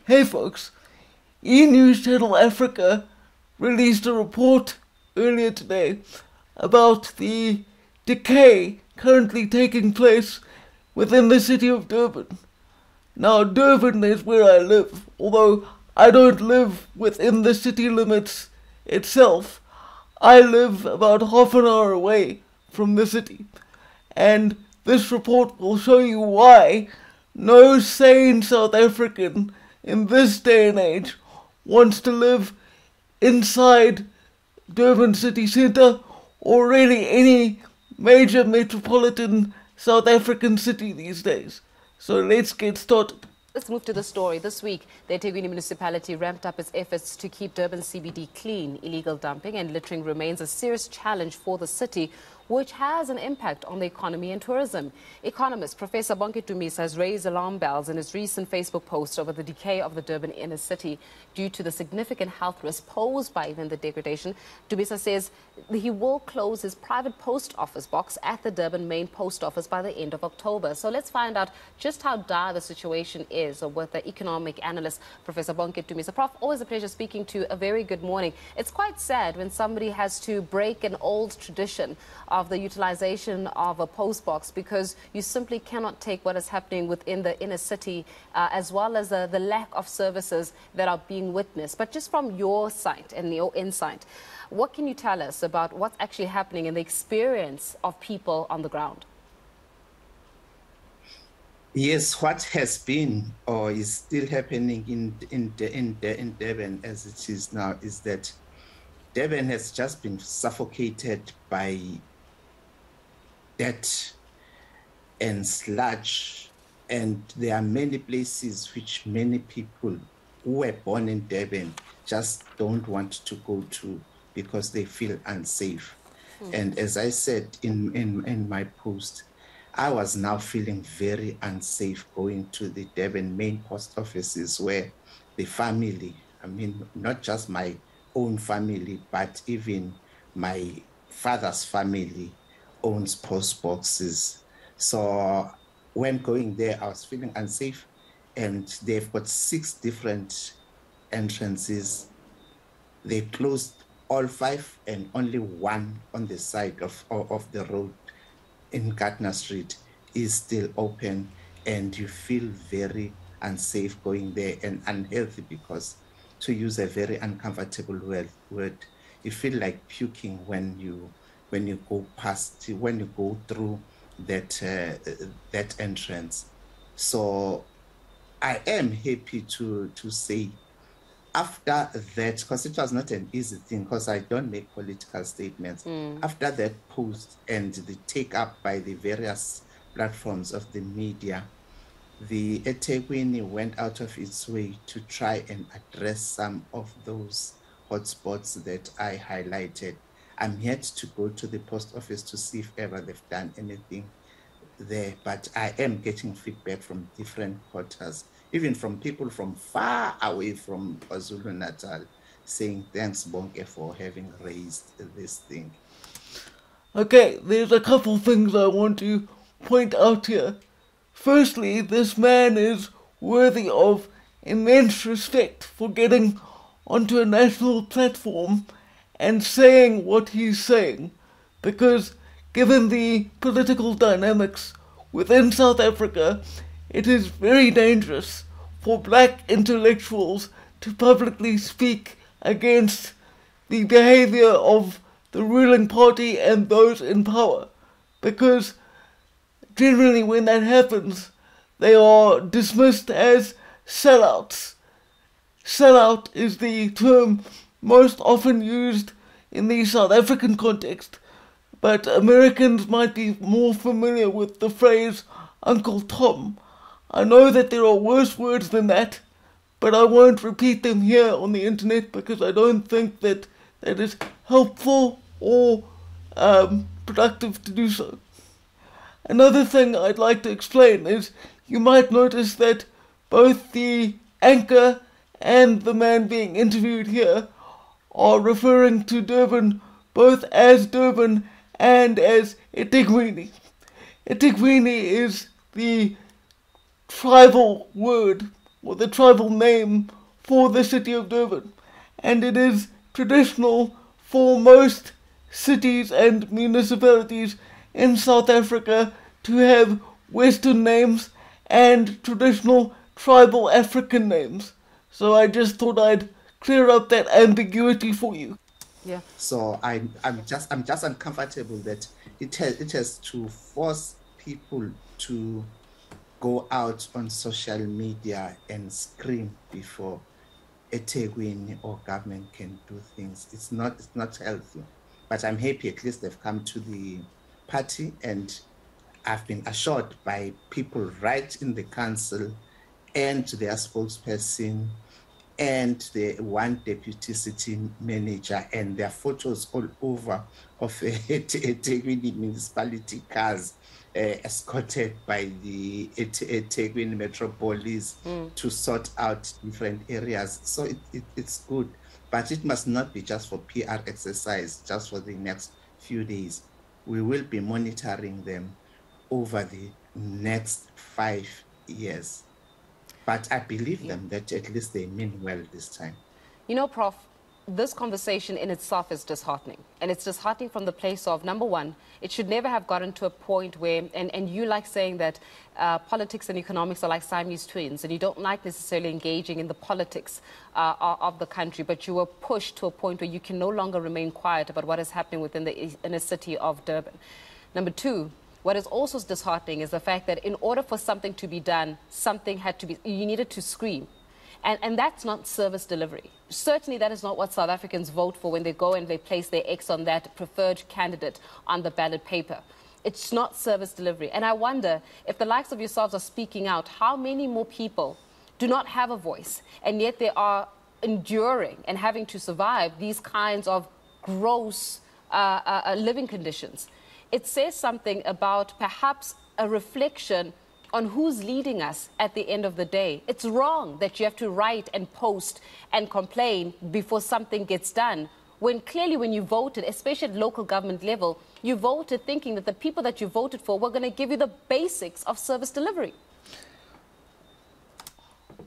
Hey folks, E-News Channel Africa released a report earlier today about the decay currently taking place within the city of Durban. Now, Durban is where I live, although I don't live within the city limits itself. I live about half an hour away from the city, and this report will show you why no sane South African in this day and age wants to live inside Durban city centre or really any major metropolitan South African city these days. So let's get started. Let's move to the story. This week, the Taekwon-Do municipality ramped up its efforts to keep Durban CBD clean. Illegal dumping and littering remains a serious challenge for the city, which has an impact on the economy and tourism. Economist Professor Bonke Dumisa has raised alarm bells in his recent Facebook post over the decay of the Durban inner city due to the significant health risk posed by even the degradation. Dumisa says he will close his private post office box at the Durban main post office by the end of October. So let's find out just how dire the situation is with the economic analyst, Professor Bonke Dumisa. Prof, always a pleasure speaking to you. A very good morning. It's quite sad when somebody has to break an old tradition of the utilization of a post box because you simply cannot take what is happening within the inner city as well as the lack of services that are being witnessed. But just from your sight and your insight, what can you tell us about what's actually happening in the experience of people on the ground? Yes, what has been or is still happening in Durban as it is now is that Durban has just been suffocated by dirt and sludge, and there are many places which many people who were born in Durban just don't want to go to because they feel unsafe. And as I said in my post, I was now feeling very unsafe going to the Durban main post offices where the family, I mean, not just my own family, but even my father's family owns post boxes. So when going there, I was feeling unsafe, and they've got 6 different entrances. They closed all 5 and only one on the side of the road in Gardner Street is still open, and you feel very unsafe going there and unhealthy because, to use a very uncomfortable word, you feel like puking when you go through that entrance. So I am happy to say after that, because it was not an easy thing, because I don't make political statements. After that post and the take up by the various platforms of the media, the eThekwini went out of its way to try and address some of those hotspots that I highlighted. I'm yet to go to the post office to see if ever they've done anything there, but I am getting feedback from different quarters, even from people from far away from KwaZulu-Natal, saying thanks Bonke for having raised this thing. Okay, there's a couple things I want to point out here. Firstly, this man is worthy of immense respect for getting onto a national platform and saying what he's saying, because given the political dynamics within South Africa, it is very dangerous for black intellectuals to publicly speak against the behavior of the ruling party and those in power, because generally when that happens, they are dismissed as sellouts. Sellout is the term most often used in the South African context, but Americans might be more familiar with the phrase Uncle Tom. I know that there are worse words than that, but I won't repeat them here on the internet because I don't think that that is helpful or productive to do so. Another thing I'd like to explain is you might notice that both the anchor and the man being interviewed here are referring to Durban both as Durban and as eThekwini. eThekwini is the tribal word or the tribal name for the city of Durban. And it is traditional for most cities and municipalities in South Africa to have Western names and traditional tribal African names. So I just thought I'd clear up that ambiguity for you. Yeah. So I'm just uncomfortable that it has to force people to go out on social media and scream before a Taekwon or government can do things. It's not healthy. But I'm happy at least they've come to the party, and I've been assured by people right in the council and their spokesperson and the one deputy city manager, and their photos all over of Taekwon municipality cars escorted by the Taekwon Metro Police to sort out different areas. So it's good, but it must not be just for PR exercise, just for the next few days. We will be monitoring them over the next 5 years. But I believe them that at least they mean well this time. You know, Prof, this conversation in itself is disheartening. And it's disheartening from the place of, number one, it should never have gotten to a point where, and you like saying that politics and economics are like Siamese twins, and you don't like necessarily engaging in the politics of the country, but you were pushed to a point where you can no longer remain quiet about what is happening within the inner city of Durban. Number two, what is also disheartening is the fact that in order for something to be done, something had to be, you needed to scream. And that's not service delivery. Certainly that is not what South Africans vote for when they go and they place their X on that preferred candidate on the ballot paper. It's not service delivery. And I wonder if the likes of yourselves are speaking out, how many more people do not have a voice, and yet they are enduring and having to survive these kinds of gross living conditions. It says something about perhaps a reflection on who's leading us at the end of the day. It's wrong that you have to write and post and complain before something gets done, when clearly when you voted, especially at local government level, you voted thinking that the people that you voted for were going to give you the basics of service delivery.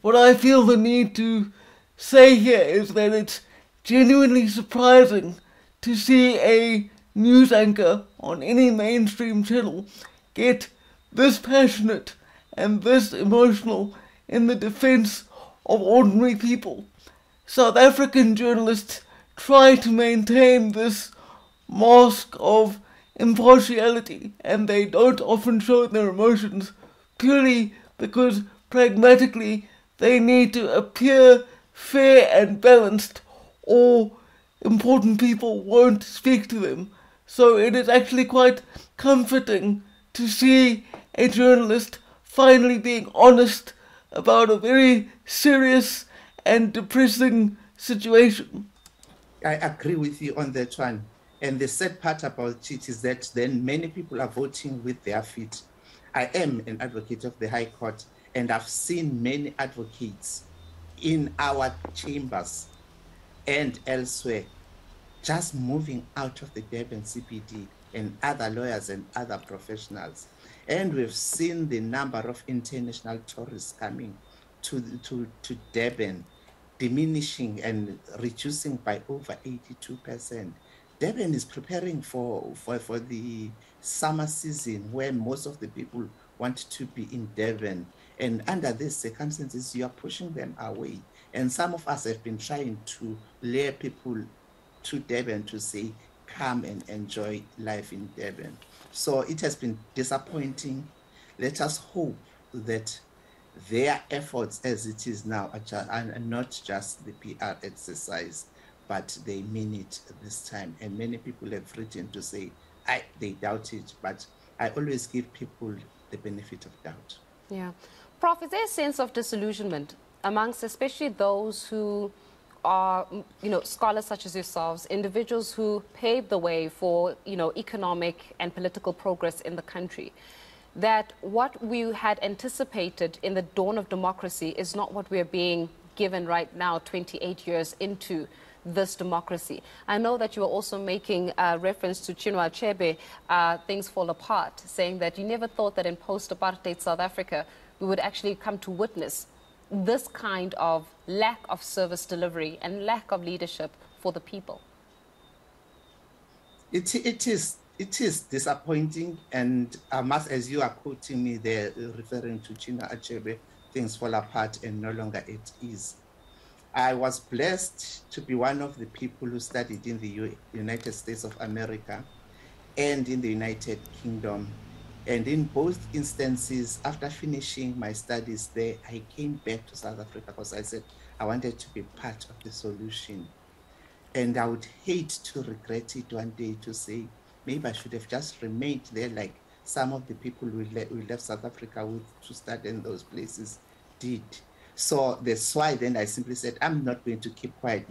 What I feel the need to say here is that it's genuinely surprising to see a news anchor on any mainstream channel get this passionate and this emotional in the defense of ordinary people. South African journalists try to maintain this mask of impartiality, and they don't often show their emotions purely because pragmatically they need to appear fair and balanced, or important people won't speak to them. So it is actually quite comforting to see a journalist finally being honest about a very serious and depressing situation. I agree with you on that one. And the sad part about it is that then many people are voting with their feet. I am an advocate of the High Court, and I've seen many advocates in our chambers and elsewhere just moving out of the Durban CPD, and other lawyers and other professionals. And we've seen the number of international tourists coming to Durban diminishing and reducing by over 82%. Durban is preparing for the summer season, where most of the people want to be in Durban. And under these circumstances, you are pushing them away. And some of us have been trying to lure people to Durban to say, come and enjoy life in Durban. So it has been disappointing. Let us hope that their efforts as it is now are not just the PR exercise, but they mean it this time. And many people have written to say they doubt it, but I always give people the benefit of doubt. Yeah. Prof, is there a sense of disillusionment amongst especially those who are, scholars such as yourselves, individuals who paved the way for, economic and political progress in the country, that what we had anticipated in the dawn of democracy is not what we're being given right now, 28 years into this democracy? I know that you are also making reference to Chinua Achebe, Things Fall Apart, saying that you never thought that in post-apartheid South Africa we would actually come to witness this kind of lack of service delivery and lack of leadership for the people? It is disappointing, and I must, as you are quoting me there, referring to China Achebe, things fall apart and no longer it is. I was blessed to be one of the people who studied in the United States of America and in the United Kingdom. And in both instances, after finishing my studies there, I came back to South Africa because I said I wanted to be part of the solution. And I would hate to regret it one day to say, maybe I should have just remained there like some of the people we left South Africa with to study in those places did. So that's why then I simply said, I'm not going to keep quiet.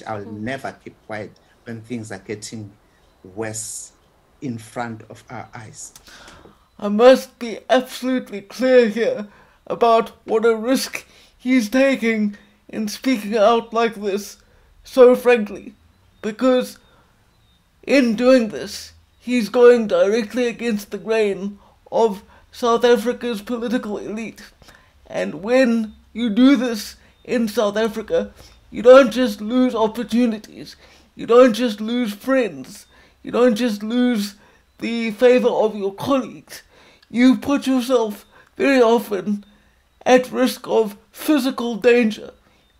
I'll never keep quiet when things are getting worse in front of our eyes. I must be absolutely clear here about what a risk he's taking in speaking out like this so frankly, because in doing this, he's going directly against the grain of South Africa's political elite. And when you do this in South Africa, you don't just lose opportunities, you don't just lose friends, you don't just lose the favor of your colleagues, you put yourself very often at risk of physical danger.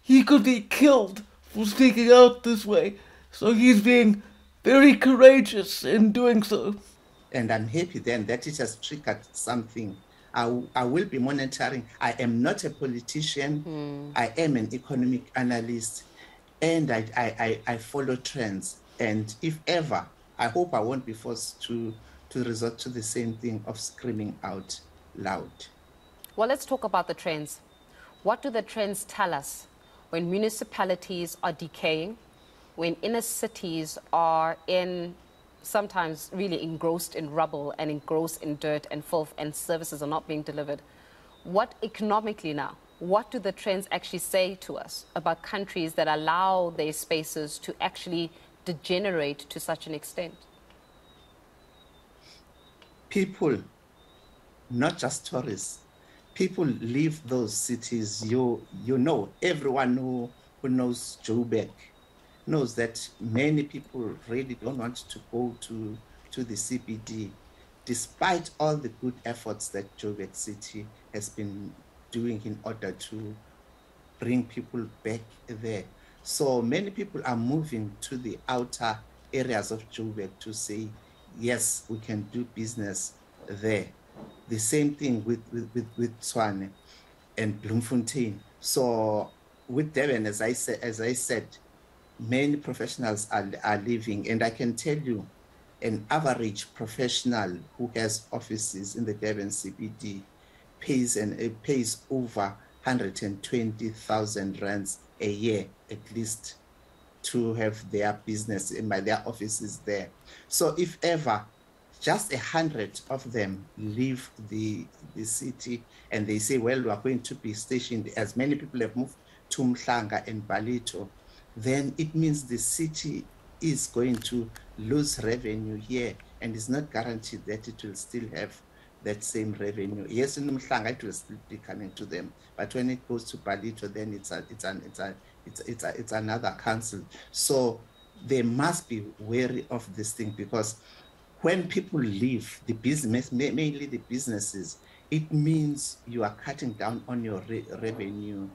He could be killed for speaking out this way, so he's being very courageous in doing so. And I'm happy then that it has triggered something. I will be monitoring. I am not a politician. I am an economic analyst, and I follow trends. And if ever, I hope I won't be forced to resort to the same thing of screaming out loud. Well, let's talk about the trends. What do the trends tell us when municipalities are decaying, when inner cities are sometimes really engrossed in rubble and engrossed in dirt and filth, and services are not being delivered? What economically now, what do the trends actually say to us about countries that allow their spaces to actually degenerate to such an extent? People, not just tourists, people leave those cities. You know, everyone who knows Joburg knows that many people really don't want to go to the CBD, despite all the good efforts that Joburg City has been doing in order to bring people back there. So many people are moving to the outer areas of Joburg to say, yes, we can do business there. The same thing with Tshwane and Bloemfontein. So with Durban, as I said, many professionals are leaving, and I can tell you, an average professional who has offices in the Durban CBD pays over 120,000 rands a year at least to have their business in their offices there. So if ever just 100 of them leave the city and they say, well, we are going to be stationed, as many people have moved to Mhlanga and Balito, then it means the city is going to lose revenue here, and it's not guaranteed that it will still have that same revenue. Yes, in Mhlanga it will still be coming to them, but when it goes to Balito, then it's another council. So they must be wary of this thing, because when people leave the business, mainly the businesses, it means you are cutting down on your revenue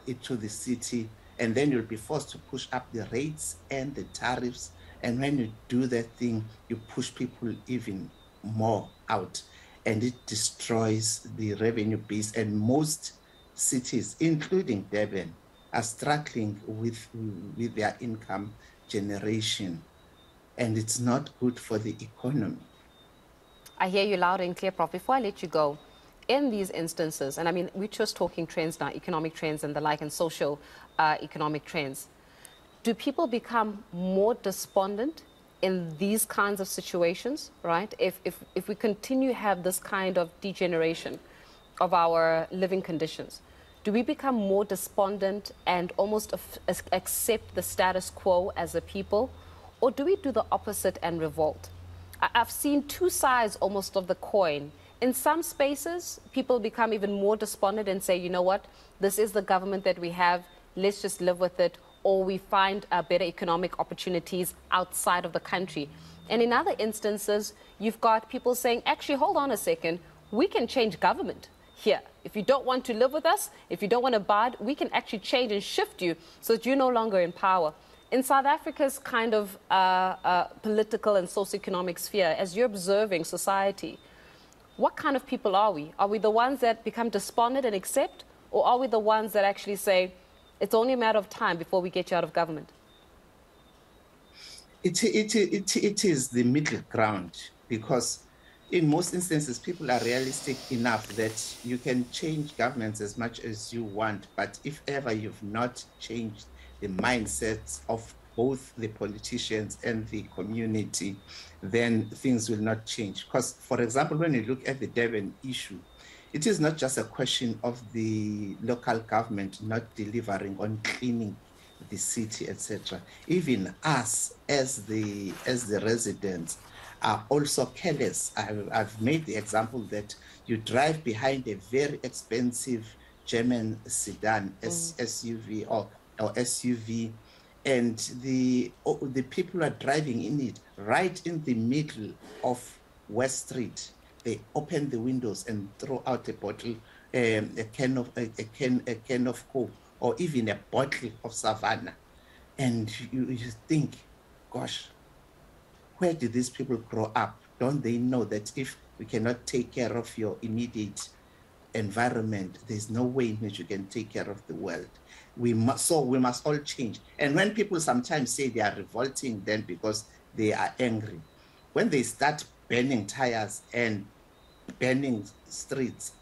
into the city, and then you'll be forced to push up the rates and the tariffs. And when you do that thing, you push people even more out, and it destroys the revenue base. And most cities, including Durban, are struggling with their income generation, and it's not good for the economy. I hear you loud and clear, Prof. Before I let you go, in these instances, and I mean, we're just talking trends now, economic trends and the like, and social economic trends, do people become more despondent in these kinds of situations, right? If we continue to have this kind of degeneration of our living conditions, do we become more despondent and almost accept the status quo as a people? Or do we do the opposite and revolt? I've seen two sides almost of the coin In some spaces, people become even more despondent and say, you know what, this is the government that we have, let's just live with it, or we find better economic opportunities outside of the country. And in other instances, you've got people saying, actually, hold on a second, we can change government here. If you don't want to live with us, if you don't want to abide, we can actually change and shift you so that you're no longer in power. In South Africa's kind of political and socioeconomic sphere, as you're observing society, what kind of people are we? Are we the ones that become despondent and accept, or are we the ones that actually say, it's only a matter of time before we get you out of government? It is the middle ground, because in most instances, people are realistic enough that you can change governments as much as you want, but if ever you've not changed the mindsets of both the politicians and the community, then things will not change. Because, for example, when you look at the Durban issue, it is not just a question of the local government not delivering on cleaning the city, etc. Even us as the residents are also careless. I've made the example that you drive behind a very expensive German sedan, SUV or SUV, and the people are driving in it right in the middle of West Street. They open the windows and throw out a bottle, a can of Coke, or even a bottle of Savannah. And you think, gosh, where did these people grow up? Don't they know that if we cannot take care of your immediate environment, there's no way in which you can take care of the world? We must all change. And when people sometimes say they are revolting then because they are angry, when they start burning tires and burning streets,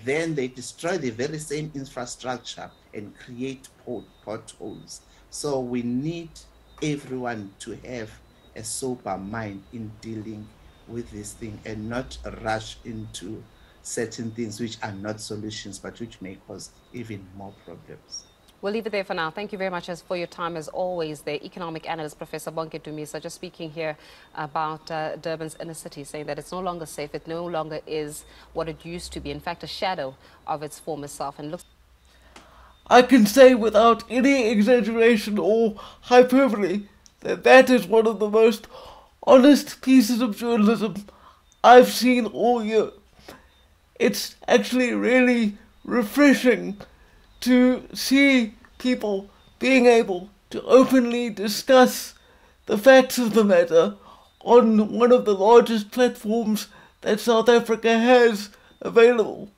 then they destroy the very same infrastructure and create potholes. So we need everyone to have a sober mind in dealing with this thing and not rush into certain things which are not solutions, but which may cause even more problems. We'll leave it there for now. Thank you very much for your time, as always. The economic analyst, Professor Bonke Dumisa, just speaking here about Durban's inner city, saying that it's no longer safe. It no longer is what it used to be. In fact, a shadow of its former self. And looks. I can say without any exaggeration or hyperbole that that is one of the most honest pieces of journalism I've seen all year. It's actually really refreshing to see people being able to openly discuss the facts of the matter on one of the largest platforms that South Africa has available.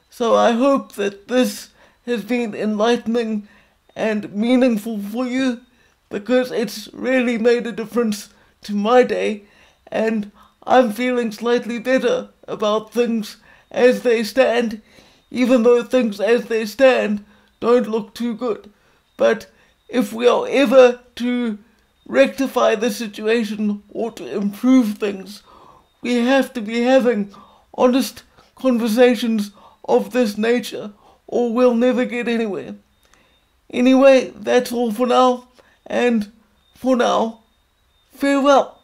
So I hope that this has been enlightening and meaningful for you, because it's really made a difference to my day, and I'm feeling slightly better about things as they stand, even though things as they stand don't look too good. But if we are ever to rectify the situation or to improve things, we have to be having honest conversations of this nature, or we'll never get anywhere. Anyway, that's all for now, and for now, farewell.